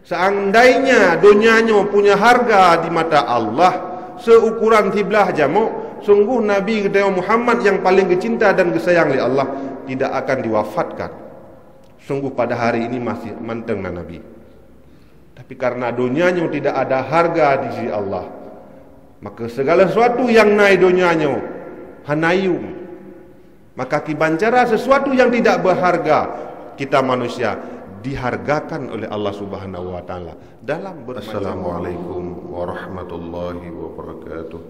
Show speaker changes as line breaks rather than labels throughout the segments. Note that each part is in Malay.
Seandainya dunianya punya harga di mata Allah seukuran tiblah jamuk, sungguh Nabi kita Muhammad yang paling kecinta dan kesayang oleh Allah tidak akan diwafatkan. Sungguh pada hari ini masih manteng Nabi. Tapi karena dunianya tidak ada harga di sisi Allah, maka segala sesuatu yang naik dunianya hanayum. Maka kibancara sesuatu yang tidak berharga kita manusia dihargakan oleh Allah Subhanahu wa taala dalam Assalamualaikum warahmatullahi wabarakatuh.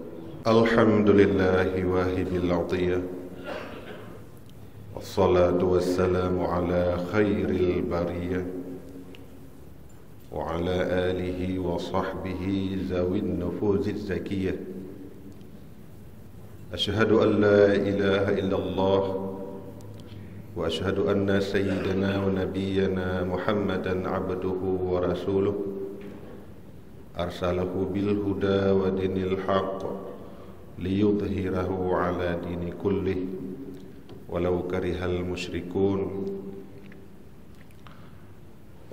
Alhamdulillahi wahibil atiyah. Wassalatu wassalamu ala khairil bariyah wa ala alihi wa sahbihi zawin nufuziz zakiyah. Asyhadu an la ilaha illallah wa asyhadu anna sayyidana wa nabiyyana Muhammadan abduhu wa rasuluh arsalahu bil huda wa dinil haqq liyudhhirahu ala dini kullih walau karihal musyrikun.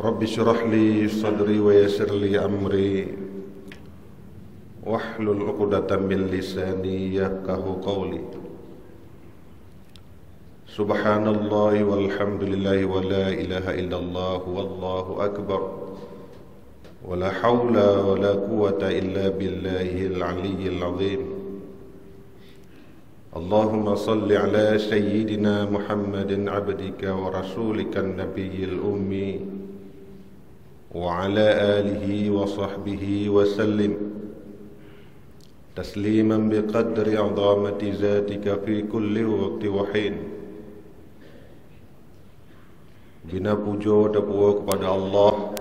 Rabbi syrah li sadri wa yassir li amri wahlul 'uqdatam min lisani yafqahu qawli. Subhanallah walhamdulillah wa la ilaha illallah wallahu akbar wa la hawla wa la quwwata illa billahil aliyyil azim. Allahumma salli ala sayyidina Muhammadin abdika wa rasulika an-nabiyyil ummi wa ala alihi wa sahbihi wa sallim tasliman biqadri 'azamati zatika fi kulli waqti wa hin. Bina puja dan puja kepada Allah,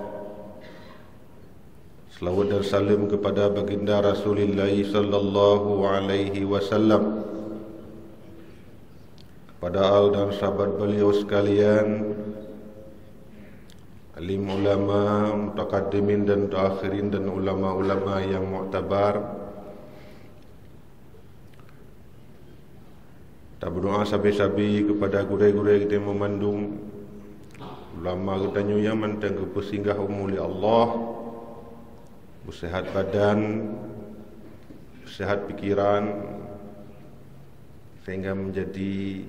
selawat dan salam kepada baginda Rasulullah sallallahu alaihi wasallam, kepada al dan sahabat beliau sekalian, alim ulama, mutaqaddimin dan mutakhirin dan ulama-ulama yang mu'tabar. Tak berdoa sabi-sabi kepada gurai-gurai kita yang memandung ulama kita yang mantang ke pesinggah umuli Allah, bersehat badan, bersehat pikiran, sehingga menjadi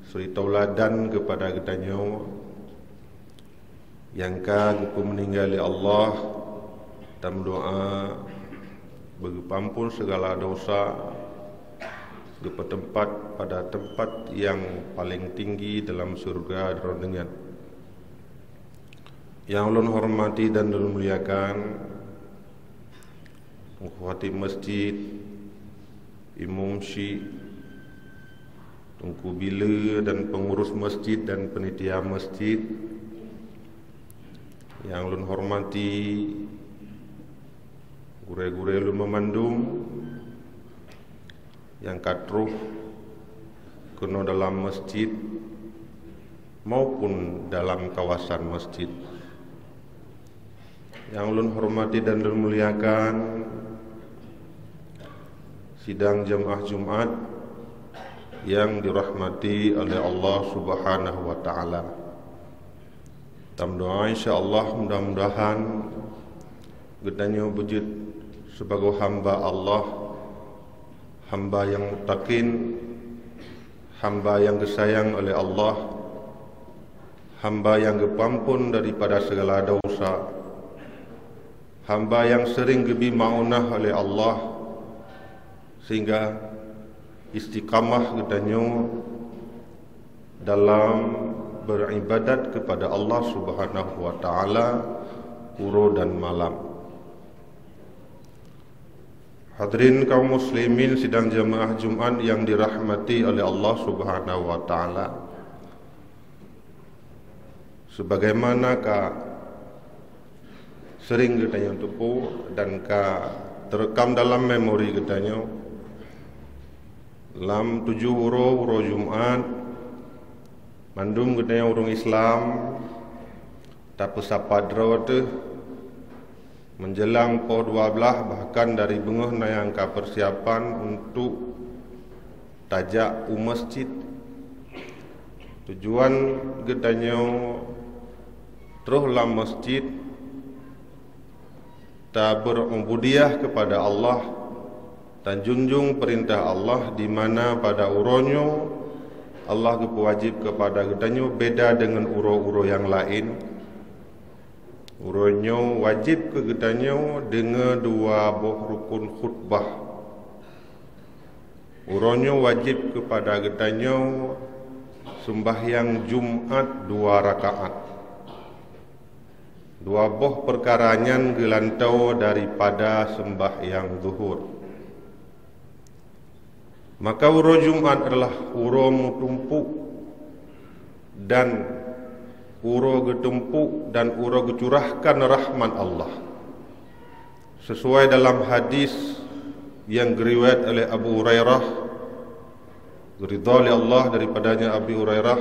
suri tauladan kepada kita yang kagak meninggali Allah dan berdoa bagi pampun segala dosa bertempat pada tempat yang paling tinggi dalam surga dengan yang ulun hormati dan ulun muliakan khatib masjid, imam syi, tungku bila dan pengurus masjid dan penitia masjid, yang ulun hormati gure-gure ulun memandung yang katruh kena dalam masjid maupun dalam kawasan masjid. Yang ulun hormati dan ulun muliakan sidang jemaah Jumat yang dirahmati oleh Allah Subhanahu wa taala. Tam doa insyaallah mudah-mudahan gedanya wujud sebagai hamba Allah, hamba yang muttaqin, hamba yang disayang oleh Allah, hamba yang kepampun daripada segala dosa, hamba yang sering gebi maunah oleh Allah, sehingga istiqamah gedanya dalam beribadat kepada Allah Subhanahu wa taala uro dan malam. Hadirin kaum muslimin sidang jemaah Jumat yang dirahmati oleh Allah Subhanahu wa taala. Sebagaimanakah sering kita tupu dan terekam dalam memori kita dalam 7 uro Jumat mandum kita orang Islam tak pesapadra tu menjelang pukul 12 bahkan dari bengah yang persiapan untuk tajak masjid. Tujuan getanya terus dalam masjid ta berubudiah kepada Allah dan junjung perintah Allah, di mana pada uronyo Allah wajib kepada gedanyo beda dengan uro-uro yang lain. Uronyo wajib ke gedanyo dengan dua buah rukun khutbah. Uronyo wajib kepada gedanyo sembahyang Jumat 2 rakaat. Dua boh perkaranyan gelantau daripada sembahyang zuhur. Maka uro Jumat adalah uro mutumpuk dan uro getumpuk dan uro gecurahkan rahmat Allah. Sesuai dalam hadis yang diriwayat oleh Abu Hurairah, ridha Allah daripadanya Abu Hurairah,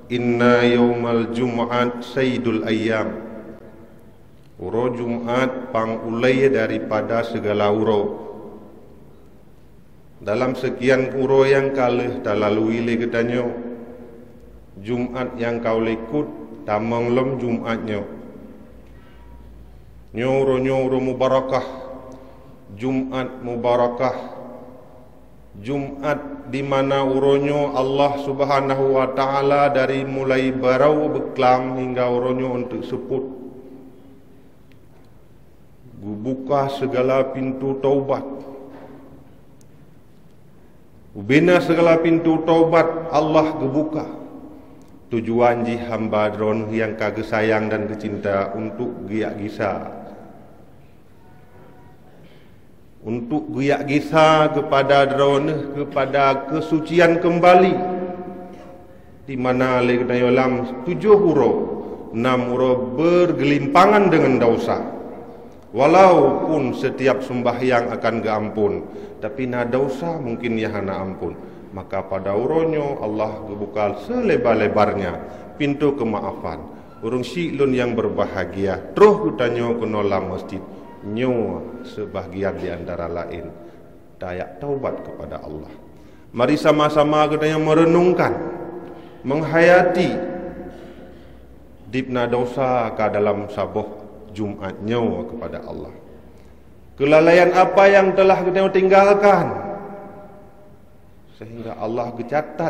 inna yaumal jum'at sayyidul ayyam. Uro Jumat pangulai daripada segala uro. Dalam sekian uro yang kalih talalui le gedanyo, Jumat yang kau lekut tamang lem Jumatnyo. Nyoro mubarakah, Jumat mubarakah, Jumat di mana uronyo Allah Subhanahu wa taala dari mulai barau beklam hingga uronyo untuk seput. Buka segala pintu taubat. Ubina segala pintu taubat Allah gebuka. Tujuan ji hamba dron yang kage sayang dan kecinta untuk giyak gisa. Untuk giyak gisa kepada dron, kepada kesucian kembali. Di mana legnayolam 7 huro, 6 huro bergelimpangan dengan dosa. Walaupun setiap sembahyang akan geampun, tapi na dosa mungkin ya hana ampun. Maka pada uronyo Allah gebuka selebar-lebarnya pintu kemaafan. Urung silun yang berbahagia terus kutanyo kenolam masjid nyo sebahagian di antara lain dayak taubat kepada Allah. Mari sama-sama kita merenungkan, menghayati dipna dosa ke dalam saboh Jumatnya kepada Allah. Kelalaian apa yang telah kita tinggalkan, sehingga Allah gecatat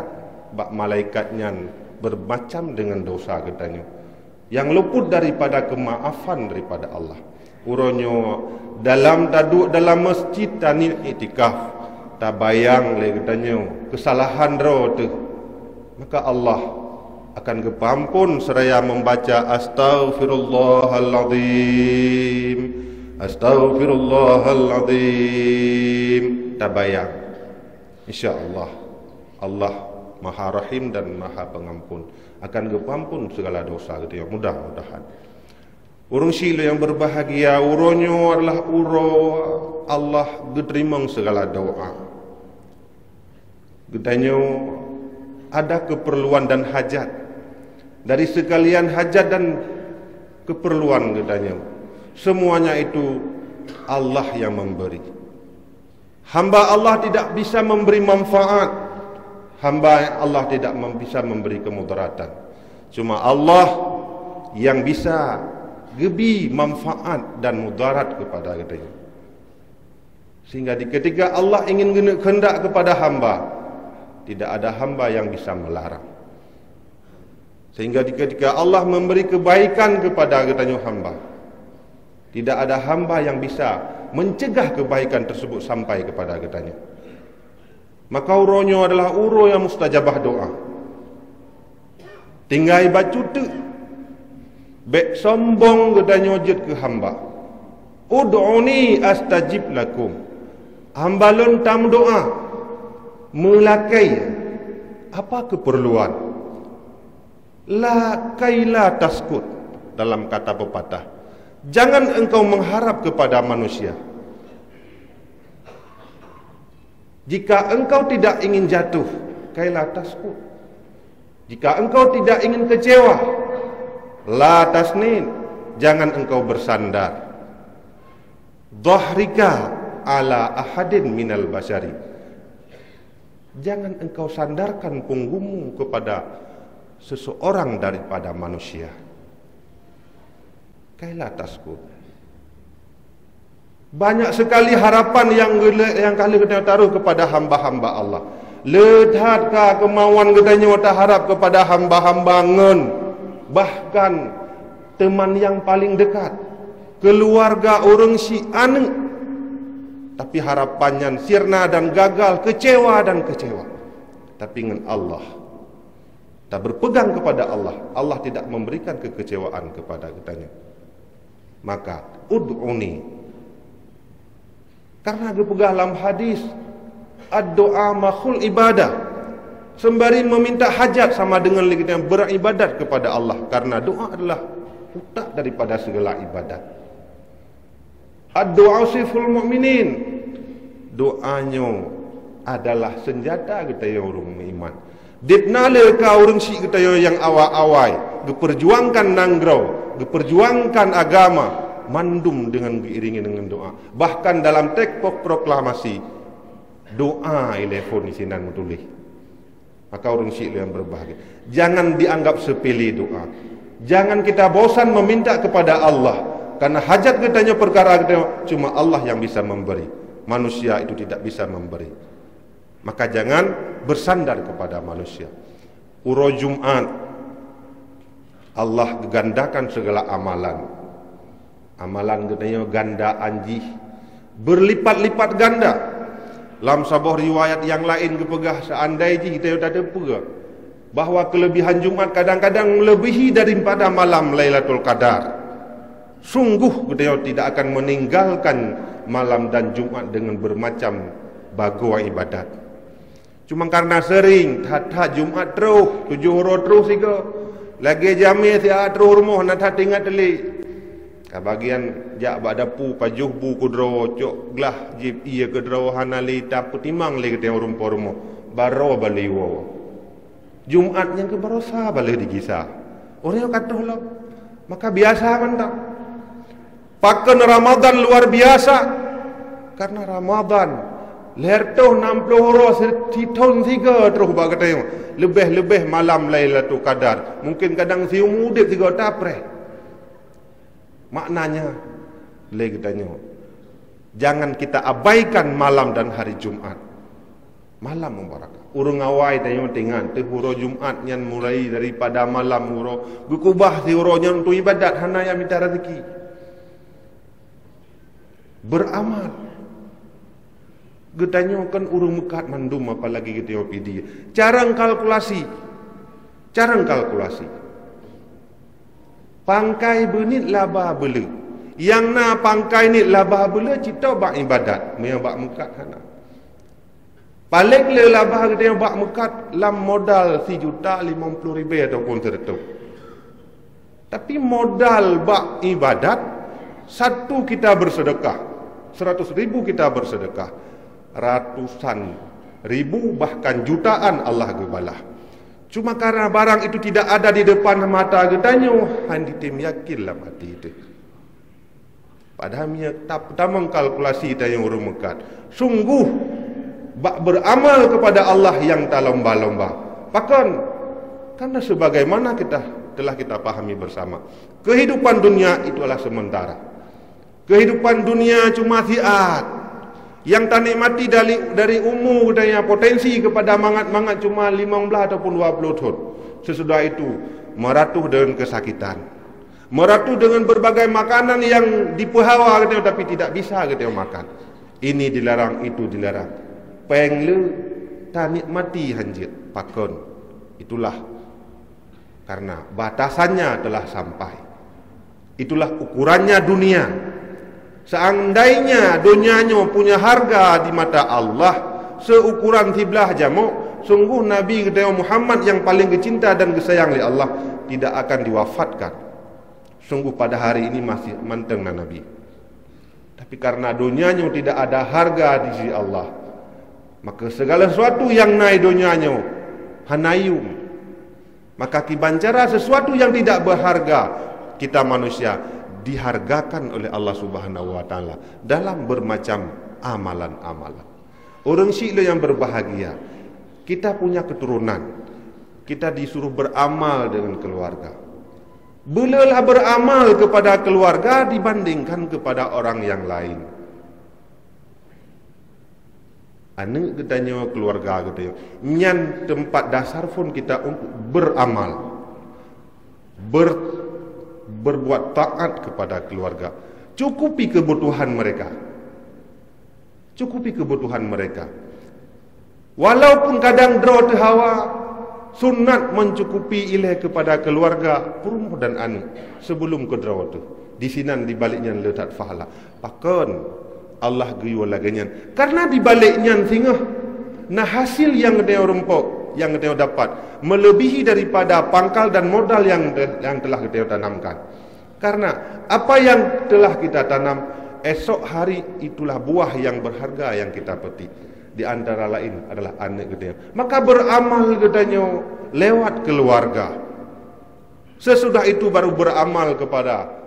bak malaikatnya bermacam dengan dosa katanya, yang luput daripada kemaafan daripada Allah. Uronyo dalam taduk dalam masjid tani iktikaf tabayang le katanya kesalahan ro tu, maka Allah akan kepampun seraya membaca astaghfirullahaladzim, astaghfirullahaladzim, tabayang. InsyaAllah Allah Maha Rahim dan Maha Pengampun, akan kepampun segala dosa gitu ya, mudah-mudahan. Urung sila yang berbahagia, uronyo adalah uro Allah geterimang segala doa. Gedanyo ada keperluan dan hajat. Dari sekalian hajat dan keperluan gedanyo, semuanya itu Allah yang memberi. Hamba Allah tidak bisa memberi manfaat, hamba Allah tidak bisa memberi kemudaratan. Cuma Allah yang bisa gebi manfaat dan mudarat kepada gedanyo. Sehingga ketika Allah ingin kehendak kepada hamba, tidak ada hamba yang bisa melarang. Sehingga ketika Allah memberi kebaikan kepada gedanyo hamba, tidak ada hamba yang bisa mencegah kebaikan tersebut sampai kepada gedanyo. Maka uronyo adalah uro yang mustajabah doa. Tinggai bacutu bek sombong gedanyo jet ke hamba, ud'uni astajib lakum. Hamba lontam doa melakai apa keperluan, la kaila taskut. Dalam kata pepatah, jangan engkau mengharap kepada manusia. Jika engkau tidak ingin jatuh, kaila taskut. Jika engkau tidak ingin kecewa, la tasnin, jangan engkau bersandar. Dhahrika ala ahadin minal basyari, jangan engkau sandarkan punggungmu kepada seseorang daripada manusia. Kaila taskut. Banyak sekali harapan yang kali kita taruh kepada hamba-hamba Allah. Ledhatkah kemauan katanya kita harap kepada hamba-hamba ngen. Bahkan teman yang paling dekat, keluarga orang si ane. Tapi harapannya sirna dan gagal, kecewa dan kecewa. Tapi dengan Allah, tak berpegang kepada Allah, Allah tidak memberikan kekecewaan kepada kitanya. Maka ud'uni, karena dipegang dalam hadis, ad-doa makhul ibadah, sembari meminta hajat sama dengan kita yang beribadat kepada Allah, karena doa adalah utak daripada segala ibadat. Ad-doa siful mu'minin, doanya adalah senjata kita yang orang beriman. Dipnale ka orang si kita yang awal-awal diperjuangkan nangrau, diperjuangkan agama, mandum dengan diiringi dengan doa. Bahkan dalam teks proklamasi, doa telefon di sini tulis. Maka orang si yang berbahagia. Jangan dianggap sepele doa. Jangan kita bosan meminta kepada Allah, karena hajat kitanya perkara kita cuma Allah yang bisa memberi. Manusia itu tidak bisa memberi. Maka jangan bersandar kepada manusia. Uro Jumat, Allah gandakan segala amalan. Amalan katanya ganda anjih, berlipat-lipat ganda. Dalam sebuah riwayat yang lain kepegah, seandainya kita ada pegah bahawa kelebihan Jumat kadang-kadang melebihi daripada malam Lailatul Qadar. Sungguh kita tidak akan meninggalkan malam dan Jumat dengan bermacam bagai ibadat. Cuma karena sering tak Jumat terus 7 huru terus juga lagi jamil siap terus rumah nak tak ingat teli kabagian jak bak dapu pajuh bu kudro cok glah jip iya kudro hanali tak timang le kita rumah baro baliwo Jumat yang ke barosa balik digisah orang yang kata lah maka biasa kan tak pakai Ramadan luar biasa karena Ramadan lertoh 60 huru setahun 3 terus bak kata lebih malam Lailatul Qadar mungkin kadang si umudip 3 tapre. Maknanya lagi tanya, jangan kita abaikan malam dan hari Jumat. Malam mubarak. Urung awai tanya dengan tu huru Jumat yang mulai daripada malam huru gukubah si huru yang tu ibadat hana yang minta rezeki. Beramal. Getanya kan urung mekat mandum apalagi kita opidi. Carang kalkulasi. Pangkai benit labah bela. Yang na pangkai ni labah bela cita bak ibadat. Yang bak mekat hana. Paling le labah kita yang bak mekat lam modal 3.50.000 ataupun tertentu. Tapi modal bak ibadat satu kita bersedekah. 100.000 kita bersedekah. Ratusan ribu bahkan jutaan Allah gebalah. Cuma karena barang itu tidak ada di depan mata kitanya, handi tim yakinlah mati itu. Padahal tak pertama kalkulasi kita yang urung mekat. Sungguh beramal kepada Allah yang tak lomba-lomba. Bahkan karena sebagaimana telah kita pahami bersama, kehidupan dunia itu adalah sementara. Kehidupan dunia cuma siat. Yang tak nikmati dari umur dan potensi kepada mangat-mangat cuma 15 ataupun 20 tahun. Sesudah itu meratuh dengan kesakitan, meratuh dengan berbagai makanan yang dipehawa tapi tidak bisa kita makan. Ini dilarang, itu dilarang. Pengle tak nikmati hanjit pakon. Itulah karena batasannya telah sampai. Itulah ukurannya dunia. Seandainya dunianya punya harga di mata Allah seukuran tiblah jamuk, sungguh Nabi kita Muhammad yang paling kecinta dan kesayang oleh Allah tidak akan diwafatkan. Sungguh pada hari ini masih manteng Nabi. Tapi karena dunianya tidak ada harga di sisi Allah, maka segala sesuatu yang naik dunianya hanayum. Maka kibancara sesuatu yang tidak berharga kita manusia dihargakan oleh Allah Subhanahu wa taala dalam bermacam amalan-amalan. Orang Syiah yang berbahagia, kita punya keturunan, kita disuruh beramal dengan keluarga. Belalah beramal kepada keluarga dibandingkan kepada orang yang lain. Anak katanya keluarga katanya. Nyan tempat dasar pun kita untuk beramal. Berbuat taat kepada keluarga. Cukupi kebutuhan mereka. Cukupi kebutuhan mereka. Walaupun kadang draw terhawa, sunat mencukupi ileh kepada keluarga perumahan dan anak sebelum ke draw tu. Di sinan di baliknya letak fahala. Pakon Allah geyu laganyan. Karena di baliknya singgah nah hasil yang dia rempok, yang dia dapat melebihi daripada pangkal dan modal yang telah kita tanamkan. Karena apa yang telah kita tanam, esok hari itulah buah yang berharga yang kita petik. Di antara lain adalah anak kita. Maka beramal katanya lewat keluarga. Sesudah itu baru beramal kepada